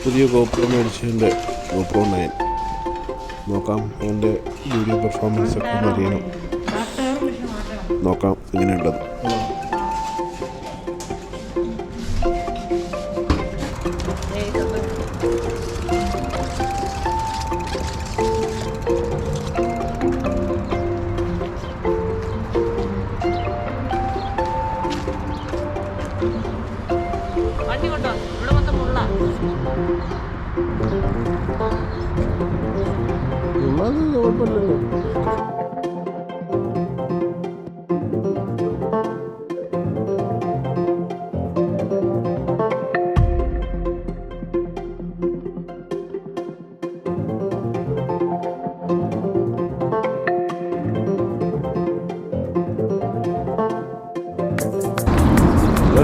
പുതിയ GoPro മേടിച്ചതിൻ്റെ GoPro 9 നോക്കാം. അതിൻ്റെ വീഡിയോ പെർഫോമൻസ് ഒക്കെ ഒന്ന് അറിയണം. നോക്കാം എങ്ങനെയുണ്ടെന്ന്. കുഴപ്പമില്ലല്ലോ.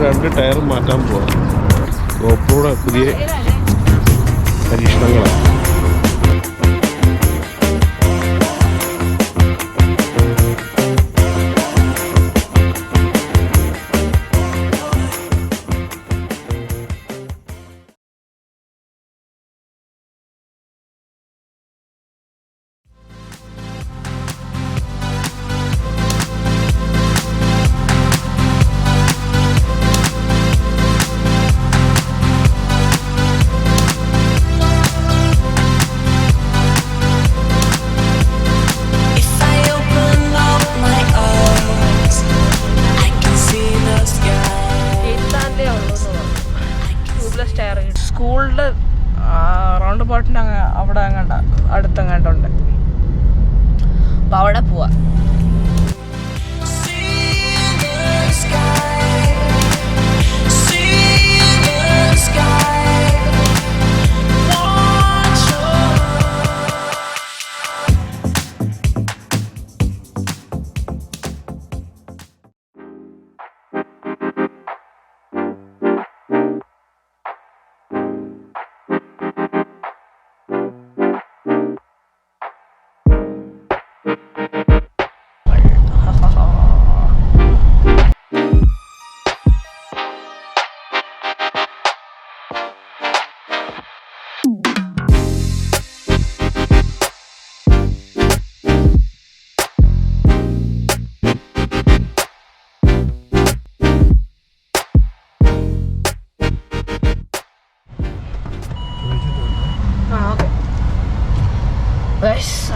രണ്ട് ടയർ മാറ്റാൻ പോവാം. GoProയുടെ പുതിയ പരീക്ഷണങ്ങളാണ്. സ്കൂളിൻ്റെ റൗണ്ട് ബോട്ടിൻ്റെ അവിടെ അങ്ങോട്ട് അടുത്തെങ്ങാണ്ടുണ്ട്. അപ്പം അവിടെ പോവാം.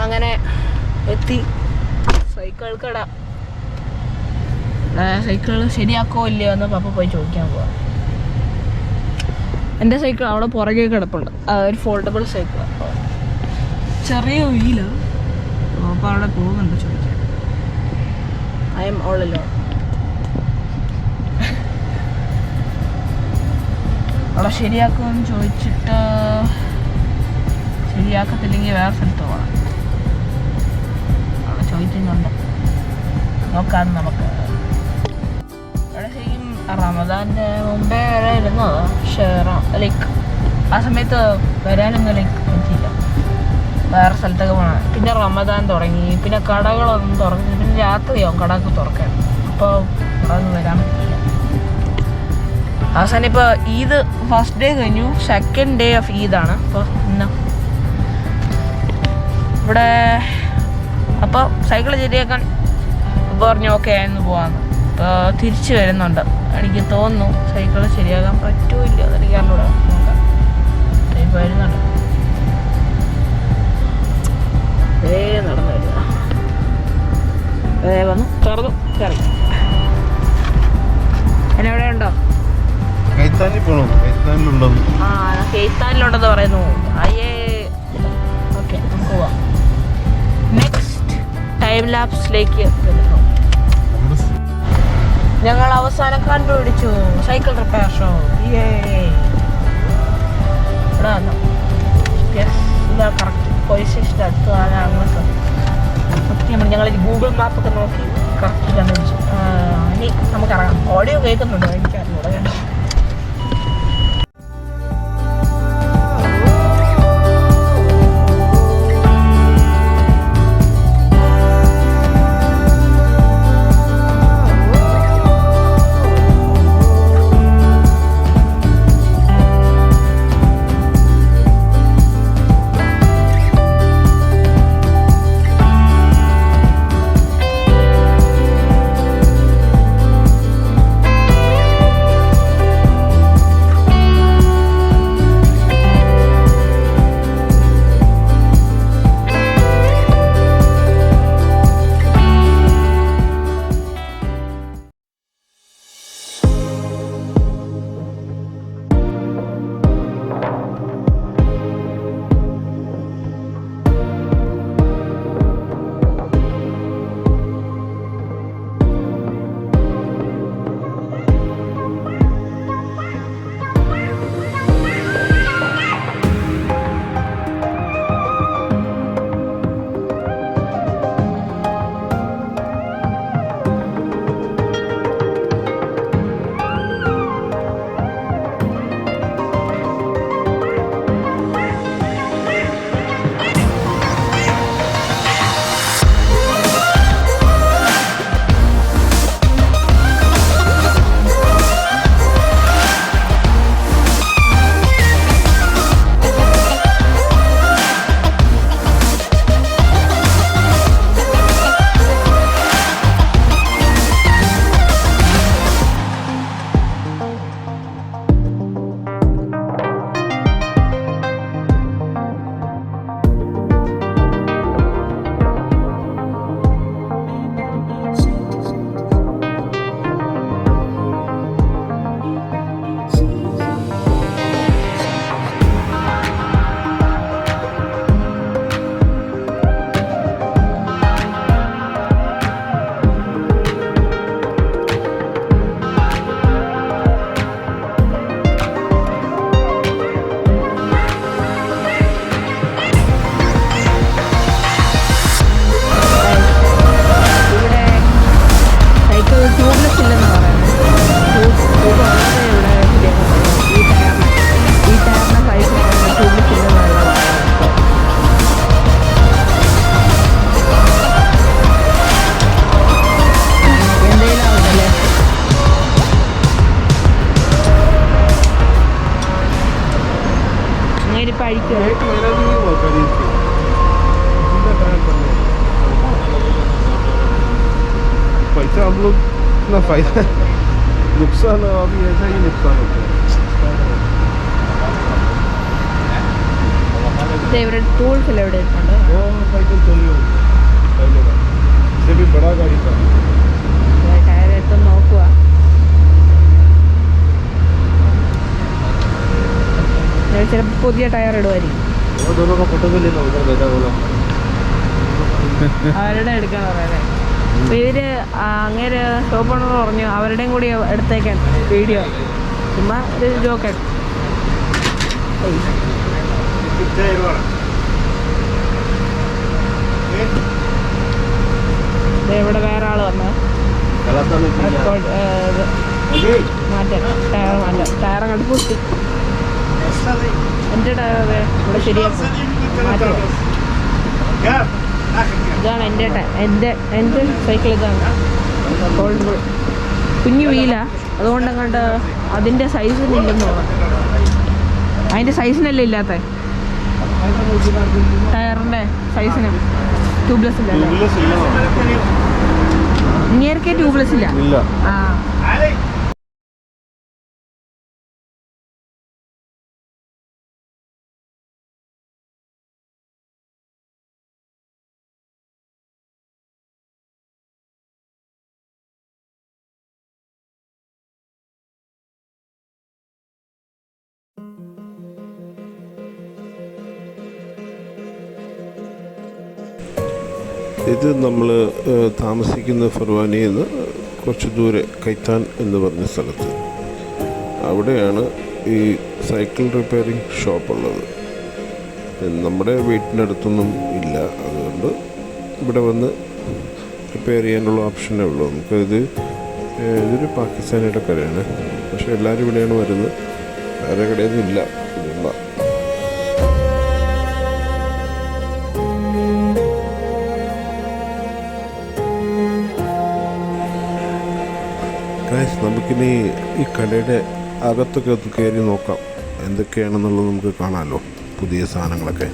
അങ്ങനെ എത്തി. സൈക്കിൾ കട. സൈക്കിൾ ശരിയാക്കോ ഇല്ലയോ എന്ന് പപ്പ പോയി ചോദിക്കാൻ പോവാം. എൻ്റെ സൈക്കിൾ അവിടെ പുറകെ കിടപ്പുണ്ട്. ഒരു ഫോൾഡബിൾ സൈക്കിൾ. ചെറിയ വീല്. അപ്പോൾ അവിടെ പോകുന്നുണ്ട് ചോദിക്കാൻ. I M all alone. അവിടെ ശരിയാക്കുമെന്ന് ചോദിച്ചിട്ട് ശരിയാക്കത്തില്ലെങ്കിൽ വേറെ സ്ഥലത്ത് പോകണം. അവിടെ ചോദിക്കുന്നുണ്ട്. നോക്കാം നമുക്ക്. അവിടെ ശരിക്കും റമദാൻ്റെ മുമ്പേ വരെ ഇരുന്നത്. പക്ഷേ ലൈക്ക് ആ സമയത്ത് വരാനൊന്നും ലൈക്ക് പറ്റിയില്ല. വേറെ സ്ഥലത്തൊക്കെ പോകണം. പിന്നെ റമദാൻ തുടങ്ങി. പിന്നെ കടകളൊന്നും തുറന്നു. പിന്നെ രാത്രിയാവും കടക്ക് തുറക്കാൻ. അപ്പോൾ അതൊന്നും വരാൻ പറ്റില്ല. അവസാനം ഇപ്പോൾ ഈദ് ഫസ്റ്റ് ഡേ കഴിഞ്ഞു. സെക്കൻഡ് ഡേ ഓഫ് ഈദാണ് അപ്പോൾ ഇന്ന് ഇവിടെ. അപ്പോൾ സൈക്കിൾ ശരിയാക്കാൻ പറഞ്ഞു ഓക്കെ എന്ന് പോകാമെന്ന്. അപ്പോൾ തിരിച്ചു വരുന്നുണ്ട്. എനിക്ക് തോന്നുന്നു സൈക്കിൾ ശരിയാക്കാൻ പറ്റുമോ ഇല്ല അതെനിക്ക് അറിഞ്ഞൂടാ. നോക്കാം. ഇപ്പോൾ വരുന്നുണ്ട്. നടന്നു വരുക. വന്നു തുറന്നു കയറി. എന്നെവിടെ ഉണ്ടോ? കെയ്ത്താനിലുണ്ടെന്ന് പറയുന്നു. അയ്യേ. ഓക്കെ നമുക്ക് പോവാം. നെക്സ്റ്റ് ടൈം ലാപ്സിലേക്ക് വരുന്നു. ഞങ്ങൾ അവസാനം കണ്ടുപിടിച്ചു സൈക്കിൾ റിപ്പയർ ഷോ. ഇവിടെ വന്നു. ഇതാ കറക്റ്റ് പോലീസ് സ്റ്റേഷൻ്റെ അടുത്ത്. അങ്ങോട്ട് സത്യം ഞങ്ങൾ ഗൂഗിൾ മാപ്പൊക്കെ നോക്കി കറക്റ്റ് കണ്ടുപിടിച്ചു. ഇനി നമുക്കിറങ്ങാം. ഓഡിയോ കേൾക്കുന്നുണ്ടോ എനിക്കറിഞ്ഞൂടെ. അതിനിപ്പോൾ അഴിക്കുക. पैसा हम लोग इतना फायदा नुकसान अभी ऐसा ही नुकसान होता है. ഇവിടെ ടൂൾസ് എല്ലാം ഇവിടെ ഇട്ടുണ്ട്. वो साइकिल चली हो पहले का इससे भी बड़ा गाड़ी था. ടയർ എടുത്ത് നോക്കുക. ചിലപ്പോൾ പുതിയ ടയർ ഇടുമായിരിക്കും. वो दोनों का फोटो भी लेना उधर बैठा बोला അവരുടെ എടുക്കാൻ പറയാതെ. അപ്പോൾ ഇവർ അങ്ങനെ ഷോപ്പ് ഓണർ പറഞ്ഞു അവരുടെയും കൂടി എടുത്തേക്കാൻ വീഡിയോ. ചുമ്മാ ഒരു ജോക്കാണ്. ഇവിടെ വേറെ ആൾ വന്ന് ടയർ അങ്ങോട്ട് പൊട്ടി. എൻ്റെ ടയർ അതെ ഇവിടെ ശരിയാക്കും. ഇതാണ് എൻ്റെ സൈക്കിൾ. ഇതാണ് ഗോൾഡ് കുഞ്ഞു വീലാ. അതുകൊണ്ട് അങ്ങോട്ട് അതിൻ്റെ സൈസിനില്ലെന്ന് തോന്നുന്നു. അതിൻ്റെ സൈസിനല്ലേ ഇല്ലാത്ത ടയറിൻ്റെ സൈസിന് ട്യൂബ്ലെസ് ഇല്ല. ഇങ്ങേർക്കേ ട്യൂബ്ലെസ് ഇല്ല. ആ ഇത് നമ്മൾ താമസിക്കുന്ന ഫർവാനിയിൽ നിന്ന് കുറച്ച് ദൂരെ കൈത്താൻ എന്ന് പറഞ്ഞ സ്ഥലത്ത് അവിടെയാണ് ഈ സൈക്കിൾ റിപ്പയറിംഗ് ഷോപ്പുള്ളത്. നമ്മുടെ വീട്ടിനടുത്തൊന്നും ഇല്ല. അതുകൊണ്ട് ഇവിടെ വന്ന് റിപ്പയർ ചെയ്യാനുള്ള ഓപ്ഷനേ ഉള്ളൂ നമുക്ക്. ഇതൊരു പാകിസ്ഥാനിയുടെ കടയാണ്. പക്ഷേ എല്ലാവരും ഇവിടെയാണ് വരുന്നത്. വേറെ കടയൊന്നും ഇല്ല. ഇതുള്ള നമുക്കിനി ഈ കടയുടെ അകത്തൊക്കെ ഒന്ന് കയറി നോക്കാം. എന്തൊക്കെയാണെന്നുള്ളത് നമുക്ക് കാണാമല്ലോ, പുതിയ സാധനങ്ങളൊക്കെ.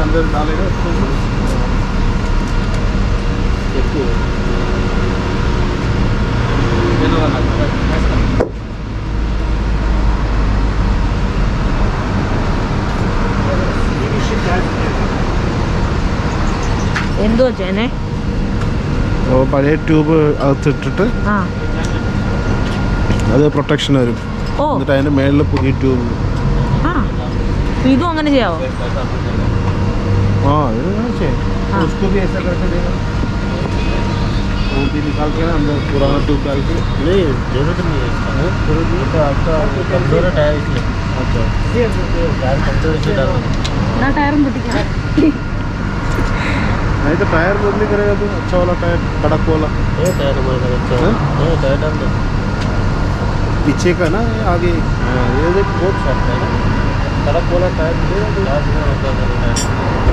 अंदर डालेगा എന്തോ ചേനെ പഴയ ട്യൂബ് അകത്തിട്ടിട്ട് അത് പ്രൊട്ടക്ഷൻ വരും. എന്നിട്ട് അതിന്റെ മേളിൽ പുതിയ ട്യൂബ്. ഇതും അങ്ങനെ ചെയ്യാവോ? हाँ उसको भी ऐसा करके देगा. वो भी निकाल के ना अंदर पुराना ट्यूब डाल के. नहीं जरूरत नहीं है इसका. जरूरत नहीं तो आपका कमजोर है टायर इसलिए. अच्छा टायर कमजोर इसलिए डालना ना. टायर में बटी नहीं तो टायर बदली करेगा तो अच्छा वाला टायर कड़क वाला. ये टायर हमारे अच्छा है. टायर डाल दो पीछे का ना आगे. ये बहुत सॉफ्ट है. सड़क वाला टायर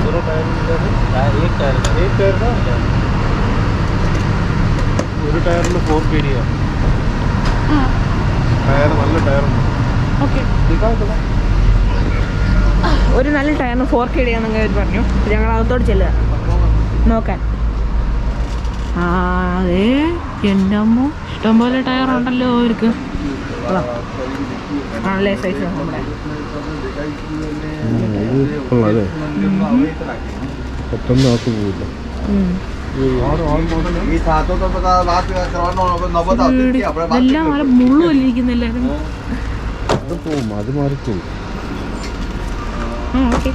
दोनों टायर एक टायर का ഒരു ടയറിന് 4 KD ആണ്. ടയർ നല്ല ടയറുണ്ട്. ഓക്കെ, ഒരു നല്ല ടയറിന് 4 KD ആണെന്ന് അവർ പറഞ്ഞു. ഞങ്ങൾ അകത്തോട്ട് ചെല്ലുക നോക്കാൻ. അതെ, എൻ്റെ അമ്മ ഇഷ്ടംപോലെ ടയറുണ്ടല്ലോ അവർക്ക്. ആണല്ലേ സൈസ് നമ്മുടെ പെട്ടെന്ന് ആക്ക് പോവില്ല. എല്ലാം നല്ല മുള്ളുമല്ലിരിക്കുന്ന എല്ലാവരും. അത് പോവും, അത് മാറിപ്പോവും. ഓക്കെ.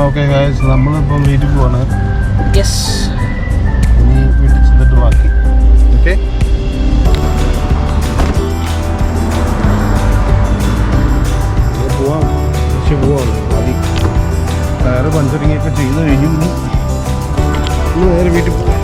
ഓക്കെ ഗൈസ്, നമ്മളിപ്പം വീട്ടിൽ പോവാണ്. യെസ്, ഇനി വീട്ടിൽ ചെന്നിട്ട് ബാക്കി. ഓക്കെ, പോവാം. പക്ഷെ പോവാണ് ആദ്യം ടയറ് പഞ്ചറിങ്ങൊക്കെ ചെയ്ത് കഴിഞ്ഞു. നേരെ വീട്ടിൽ പോവാം.